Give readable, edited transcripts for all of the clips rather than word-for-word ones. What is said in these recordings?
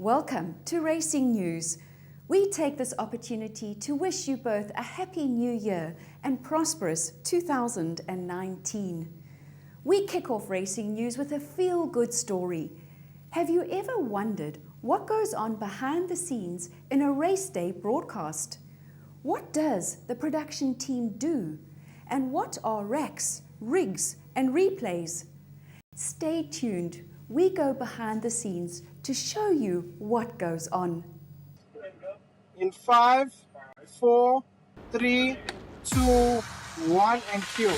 Welcome to Racing News. We take this opportunity to wish you both a happy new year and prosperous 2019. We kick off Racing News with a feel-good story. Have you ever wondered what goes on behind the scenes in a race day broadcast? What does the production team do? And what are racks, rigs, and replays? Stay tuned. We go behind the scenes to show you what goes on. In 5, 4, 3, 2, 1, and cue.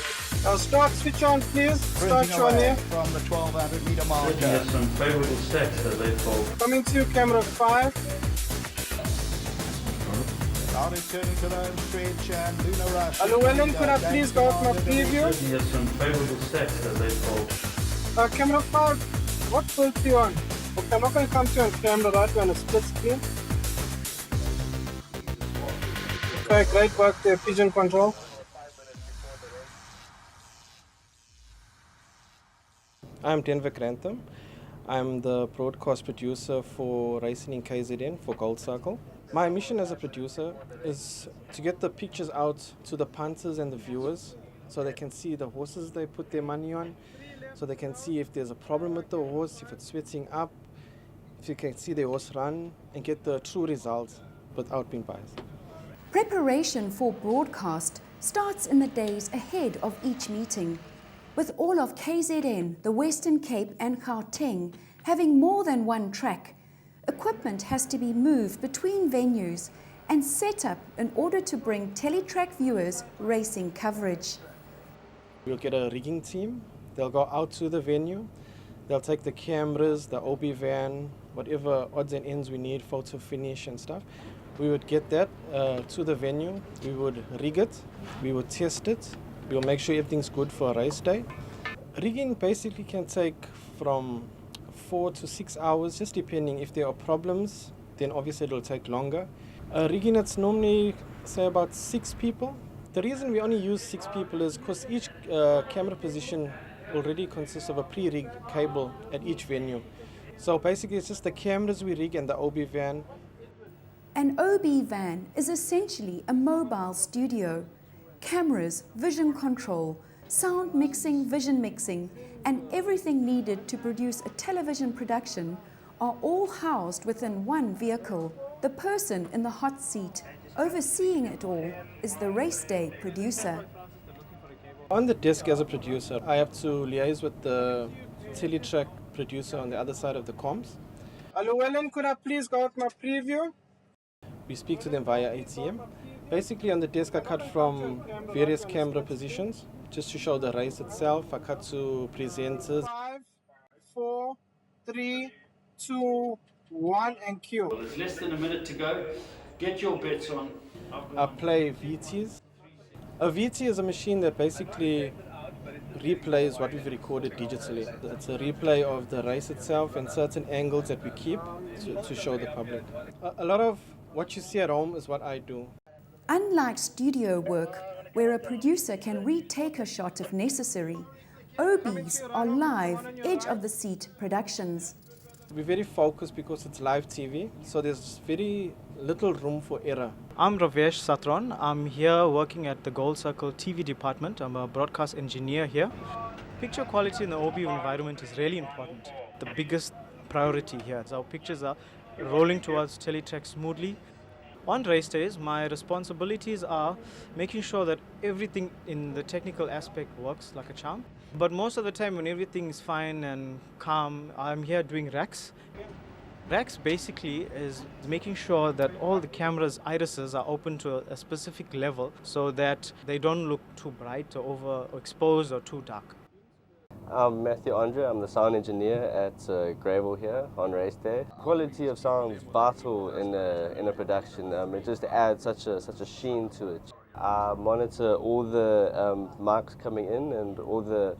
Now start, switch on please. Start showing here. From the 1200 meter mark. Looking at some favourable stats that they fall. Coming to you, camera 5. Now returning to the home stretch and Luna Rush. Llewellyn, could I please go with my preview? Looking at some favourable stats that they fall. Camera 5, what filter you on? Okay, I'm not going to come to you on camera, right? We're on a split screen. Okay, great work there, pigeon control. I'm Denver Grantham. I'm the broadcast producer for racing in KZN for Gold Circle. My mission as a producer is to get the pictures out to the punters and the viewers so they can see the horses they put their money on, so they can see if there's a problem with the horse, if it's sweating up, if you can see the horse run and get the true results without being biased. Preparation for broadcast starts in the days ahead of each meeting. With all of KZN, the Western Cape and Gauteng having more than one track, equipment has to be moved between venues and set up in order to bring teletrack viewers racing coverage. We'll get a rigging team. They'll go out to the venue. They'll take the cameras, the OB van, whatever odds and ends we need, photo finish and stuff. We would get that to the venue. We would rig it. We would test it. We will make sure everything's good for a race day. Rigging basically can take from 4 to 6 hours, just depending. If there are problems, then obviously it'll take longer. Rigging, it's normally, say, about 6 people. The reason we only use 6 people is because each camera position already consists of a pre-rigged cable at each venue. So basically it's just the cameras we rig and the OB van. An OB van is essentially a mobile studio. Cameras, vision control, sound mixing, vision mixing, and everything needed to produce a television production are all housed within one vehicle. The person in the hot seat overseeing it all is the race day producer. On the desk as a producer, I have to liaise with the teletrack producer on the other side of the comms. Llewellyn, could I please go with my preview? We speak to them via ATM. Basically on the desk I cut from various camera positions just to show the race itself. I cut to presenters. 5, 4, 3, 2, 1, and cue. Well, there's less than a minute to go. Get your bets on. I play VTs. A VT is a machine that basically replays what we've recorded digitally. It's a replay of the race itself and certain angles that we keep to show the public. A lot of what you see at home is what I do. Unlike studio work, where a producer can retake a shot if necessary, OBs are live, edge-of-the-seat productions. We're very focused because it's live TV, so there's very little room for error. I'm Ravesh Satron. I'm here working at the Gold Circle TV department. I'm a broadcast engineer here. Picture quality in the OB environment is really important. The biggest priority here is our pictures are rolling towards teletrack smoothly. On race days, my responsibilities are making sure that everything in the technical aspect works like a charm. But most of the time when everything is fine and calm, I'm here doing racks. Racks basically is making sure that all the camera's irises are open to a specific level so that they don't look too bright or overexposed or too dark. I'm Matthew Andre. I'm the sound engineer at Gravel here on race day. Quality of sound is vital in a production. It just adds such a sheen to it. I monitor all the mics coming in and all the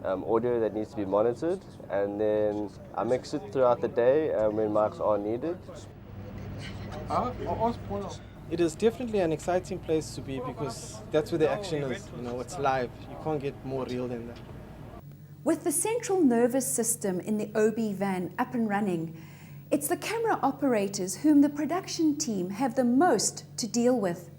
audio that needs to be monitored, and then I mix it throughout the day when mics are needed. It is definitely an exciting place to be because that's where the action is. You know, it's live. You can't get more real than that. With the central nervous system in the OB van up and running, It's the camera operators whom the production team have the most to deal with.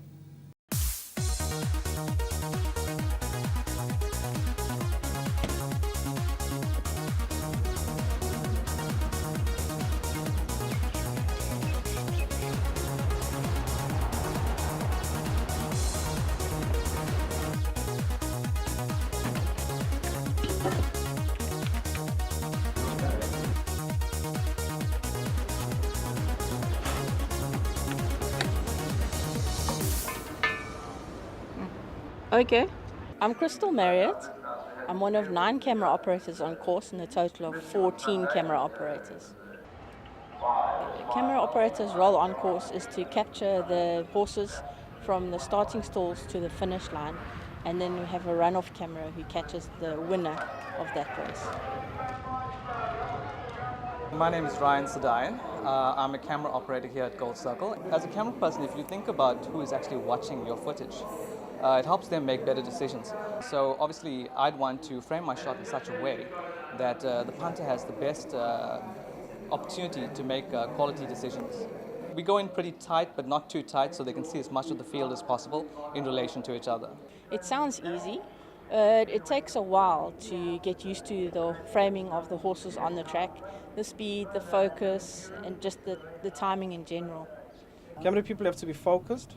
Okay, I'm Crystal Marriott. I'm one of 9 camera operators on course in a total of 14 camera operators. A camera operator's role on course is to capture the horses from the starting stalls to the finish line, and then we have a run-off camera who catches the winner of that race. My name is Ryan Sedine. I'm a camera operator here at GoldCircle. As a camera person, if you think about who is actually watching your footage, it helps them make better decisions. So obviously, I'd want to frame my shot in such a way that the punter has the best opportunity to make quality decisions. We go in pretty tight, but not too tight, so they can see as much of the field as possible in relation to each other. It sounds easy. It takes a while to get used to the framing of the horses on the track, the speed, the focus, and just the timing in general. Camera people have to be focused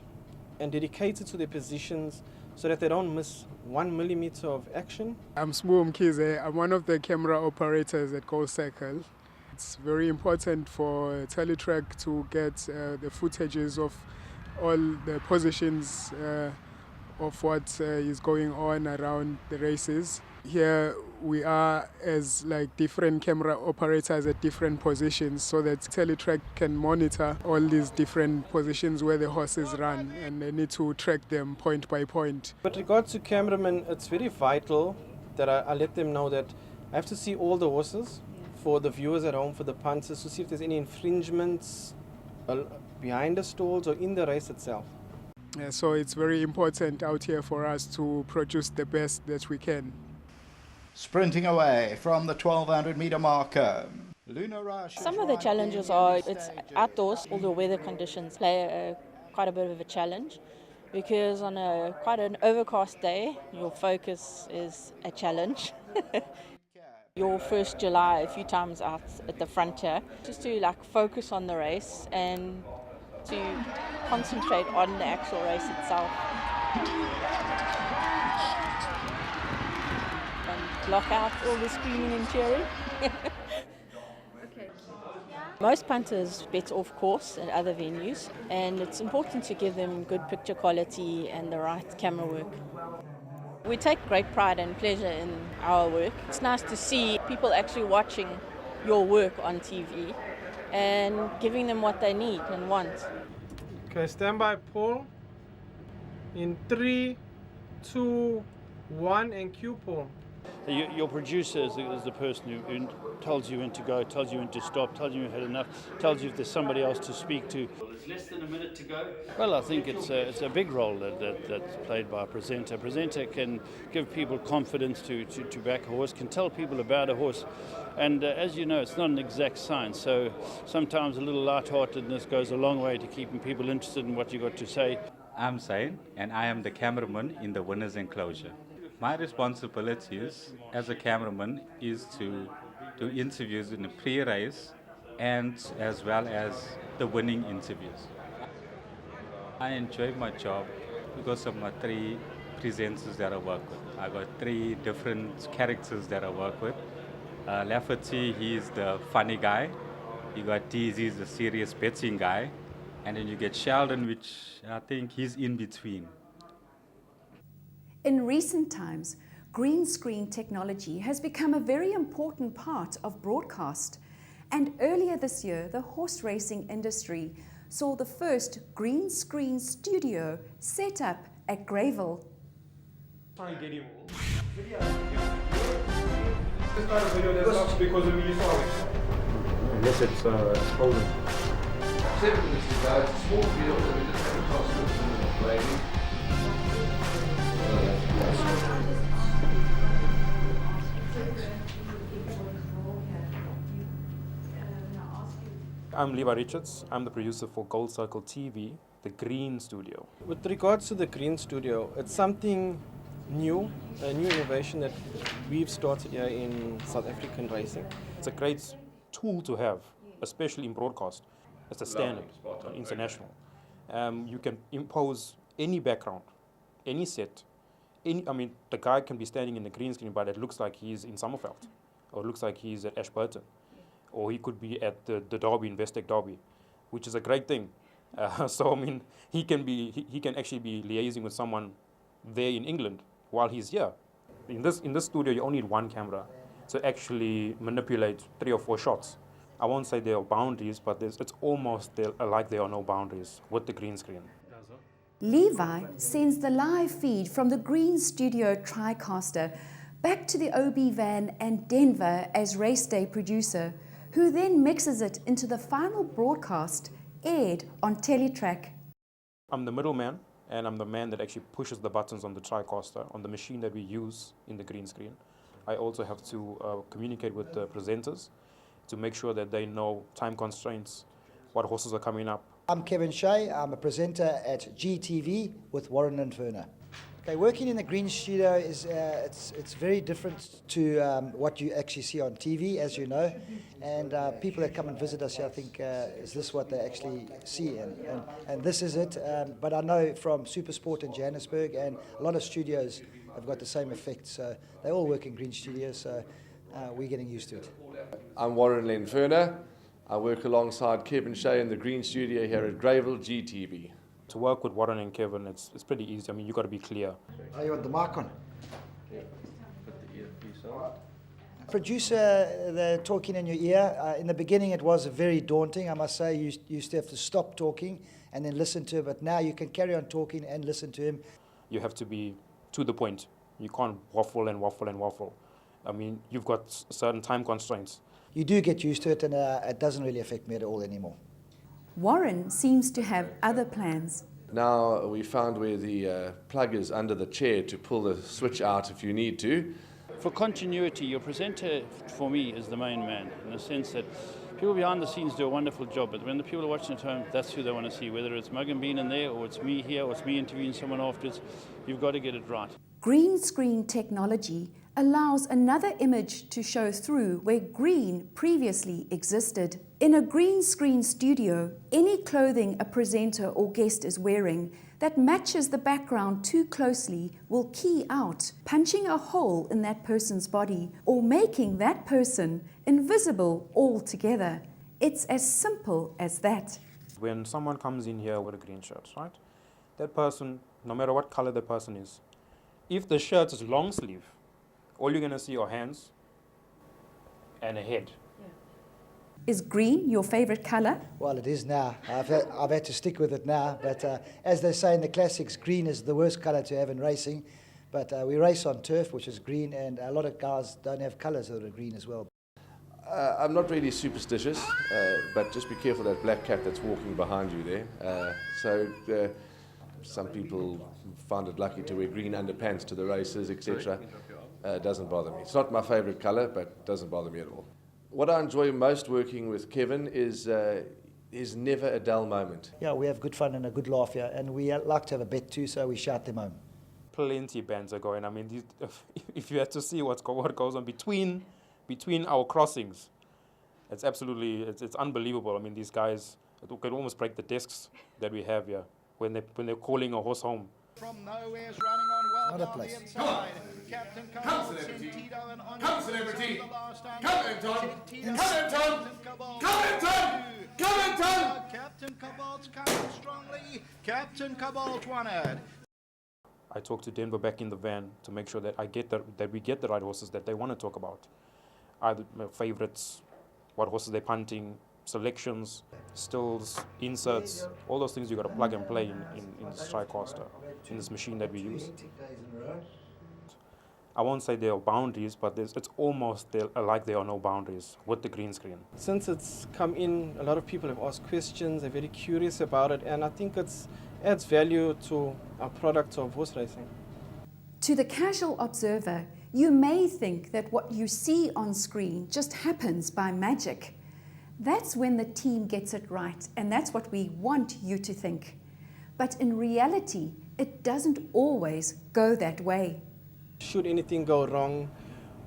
and dedicated to their positions so that they don't miss 1 millimeter of action. I'm Sbu Mkize. I'm one of the camera operators at GoldCircle. It's very important for Teletrack to get the footages of all the positions of what is going on around the races. Here we are as like different camera operators at different positions so that Teletrack can monitor all these different positions where the horses run, and they need to track them point by point. With regards to cameramen, it's very vital that I let them know that I have to see all the horses for the viewers at home, for the punters, to see if there's any infringements behind the stalls or in the race itself. Yeah, so it's very important out here for us to produce the best that we can. Sprinting away from the 1200 meter marker. Luna Rush. Some of the challenges are it's outdoors, all the weather conditions play quite a bit of a challenge, because on quite an overcast day, your focus is a challenge. Your first July a few times out at the frontier, just to like focus on the race and to concentrate on the actual race itself. And block out all the screaming and cheering. Most punters bet off course at other venues, and it's important to give them good picture quality and the right camera work. We take great pride and pleasure in our work. It's nice to see people actually watching your work on TV and giving them what they need and want. Okay, stand by, Paul. In 3, 2, 1, and cue, Paul. Your producer is the person who tells you when to go, tells you when to stop, tells you you've had enough, tells you if there's somebody else to speak to. There's less than a minute to go. Well, I think it's a big role that's played by a presenter. A presenter can give people confidence to back a horse, can tell people about a horse. And as you know, it's not an exact science, so sometimes a little lightheartedness goes a long way to keeping people interested in what you got to say. I'm Zain, and I am the cameraman in the winner's enclosure. My responsibilities as a cameraman is to do interviews in the pre-race and as well as the winning interviews. I enjoy my job because of my 3 presenters that I work with. I got 3 different characters that I work with. Lafferty, he's the funny guy. You got Deez, he's the serious betting guy. And then you get Sheldon, which I think he's in between. In recent times, green screen technology has become a very important part of broadcast. And earlier this year, the horse racing industry saw the first green screen studio set up at Greyville. Try and get him. This kind of video that's up because of you saw it. Unless it's frozen. It's a small field that we just have across the lady. I'm Levi Richards. I'm the producer for Gold Circle TV, the Green Studio. With regards to the Green Studio, it's something new, a new innovation that we've started here in South African racing. It's a great tool to have, especially in broadcast. It's a standard, international. You can impose any background, any set. The guy can be standing in the green screen, but it looks like he's in Summerveld, or it looks like he's at Ashburton, or he could be at the Derby, Investec Derby, which is a great thing. He can actually be liaising with someone there in England while he's here. In this studio, you only need one camera to actually manipulate 3 or 4 shots. I won't say there are boundaries, but it's almost like there are no boundaries with the green screen. Levi sends the live feed from the Green Studio TriCaster back to the OB van and Denver as race day producer, who then mixes it into the final broadcast aired on Teletrack. I'm the middleman, and I'm the man that actually pushes the buttons on the TriCaster, on the machine that we use in the green screen. I also have to communicate with the presenters to make sure that they know time constraints, what horses are coming up. I'm Kevin Shea. I'm a presenter at GTV with Warren and Verner. Okay, working in the Green Studio is it's very different to what you actually see on TV, as you know. And people that come and visit us here, I think, is this what they actually see? And this is it. But I know from Supersport in Johannesburg and a lot of studios have got the same effect. So they all work in Green Studios, so we're getting used to it. I'm Warren Verner. I work alongside Kevin Shea in the Green Studio here at Greyville GTV. To work with Warren and Kevin, it's pretty easy. You've got to be clear. Are you on the mic on? Yeah. Put the earpiece on. Producer, they're talking in your ear. In the beginning, it was very daunting. I must say, you used to have to stop talking and then listen to him. But now you can carry on talking and listen to him. You have to be to the point. You can't waffle and waffle and waffle. You've got certain time constraints. You do get used to it, and it doesn't really affect me at all anymore. Warren seems to have other plans. Now we found where the plug is under the chair to pull the switch out if you need to. For continuity, your presenter, for me, is the main man, in the sense that people behind the scenes do a wonderful job, but when the people are watching at home, that's who they want to see. Whether it's Mug and Bean in there, or it's me here, or it's me interviewing someone afterwards, you've got to get it right. Green screen technology allows another image to show through where green previously existed. In a green screen studio, any clothing a presenter or guest is wearing that matches the background too closely will key out, punching a hole in that person's body or making that person invisible altogether. It's as simple as that. When someone comes in here with a green shirt, right? That person, no matter what color the person is, if the shirt is long sleeve, all you're going to see are hands and a head. Is green your favorite color? Well, it is now. I've had to stick with it now. But as they say in the classics, green is the worst color to have in racing. But we race on turf, which is green, and a lot of cars don't have colors that are green as well. I'm not really superstitious, but just be careful of that black cat that's walking behind you there. Some people find it lucky to wear green underpants to the races, etc. Doesn't bother me. It's not my favorite color, but it doesn't bother me at all. What I enjoy most working with Kevin is never a dull moment. Yeah, we have good fun and a good laugh here, and we like to have a bet too, so we shout them home. Plenty bands are going. If you had to see what goes on between our crossings, it's absolutely, it's unbelievable. These guys, it could almost break the desks that we have here when they're calling a horse home. From nowhere's running on well Not a place. Captain Come, celebrity! Come, celebrity! Come, Anton! Come, Anton! Come, Anton! Come, Anton! Captain Cobalt's coming strongly. Captain Cobalt won it. I talk to Denver back in the van to make sure that we get the right horses that they want to talk about. Either my favorites, what horses they're punting, selections, stills, inserts, all those things you got to plug and play in this TriCaster, in this machine that we use. I won't say there are boundaries, but it's almost like there are no boundaries with the green screen. Since it's come in, a lot of people have asked questions, they're very curious about it, and I think it adds value to our product of horse racing. To the casual observer, you may think that what you see on screen just happens by magic. That's when the team gets it right, and that's what we want you to think. But in reality, it doesn't always go that way. Should anything go wrong,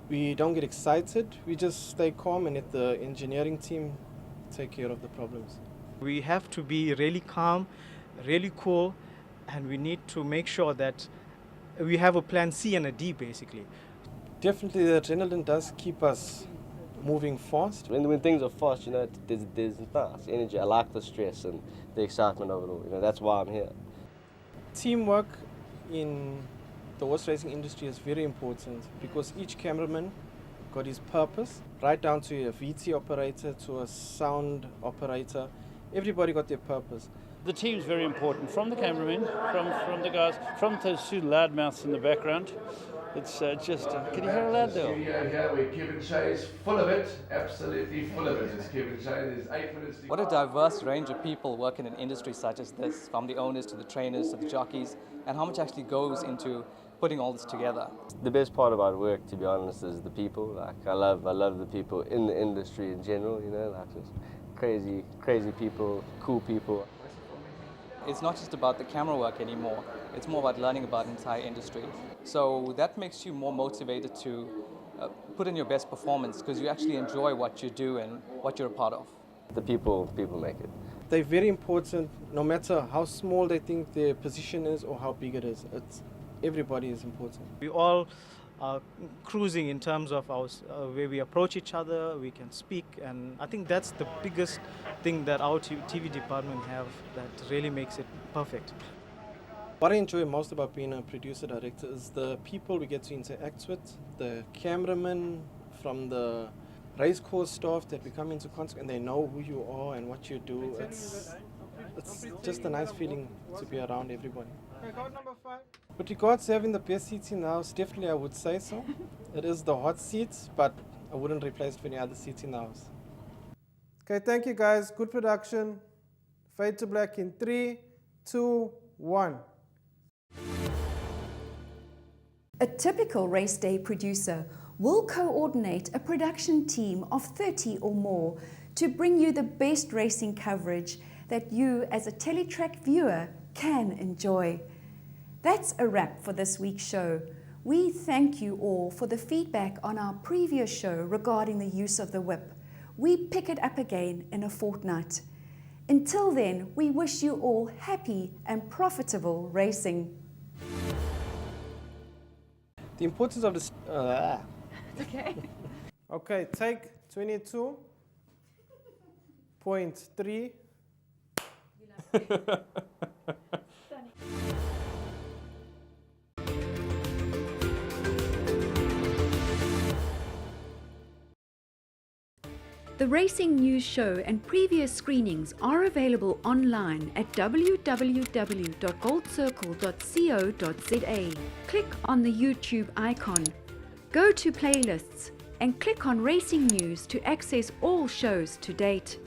we don't get excited. We just stay calm and let the engineering team take care of the problems. We have to be really calm, really cool, and we need to make sure that we have a plan C and a D basically. Definitely the adrenaline does keep us moving fast. When things are fast, you know, there's nice energy. I like the stress and the excitement of it all. You know, that's why I'm here. Teamwork in the horse racing industry is very important because each cameraman got his purpose, right down to a VT operator, to a sound operator. Everybody got their purpose. The team's very important, from the cameramen, from the guys, from those two loudmouths in the background. It's just, can you hear a loud there? Here where Kevin Shay's full of it, absolutely full of it. It's Kevin Shay, there's 8 minutes to What a diverse range of people work in an industry such as this, from the owners to the trainers to the jockeys, and how much actually goes into putting all this together. The best part about work, to be honest, is the people. Like I love the people in the industry in general. You know, like just crazy people, cool people. It's not just about the camera work anymore. It's more about learning about the entire industry. So that makes you more motivated to put in your best performance because you actually enjoy what you do and what you're a part of. The people make it. They're very important, no matter how small they think their position is or how big it is. Everybody is important. We all are cruising in terms of our way we approach each other, we can speak, and I think that's the biggest thing that our TV department have that really makes it perfect. What I enjoy most about being a producer director is the people we get to interact with, the cameramen from the race course staff that we come into contact and they know who you are and what you do. It's just a nice feeling to be around everybody. With regards to having the best seats in the house, definitely I would say so. It is the hot seats, but I wouldn't replace it for any other seats in the house. Okay, thank you guys. Good production. Fade to black in 3, 2, 1. A typical race day producer will coordinate a production team of 30 or more to bring you the best racing coverage that you as a Teletrack viewer can enjoy. That's a wrap for this week's show. We thank you all for the feedback on our previous show regarding the use of the whip. We pick it up again in a fortnight. Until then, we wish you all happy and profitable racing. The importance of this... Okay. Okay, take 22.3. The Racing News Show and previous screenings are available online at www.goldcircle.co.za. Click on the YouTube icon, go to playlists, and click on Racing News to access all shows to date.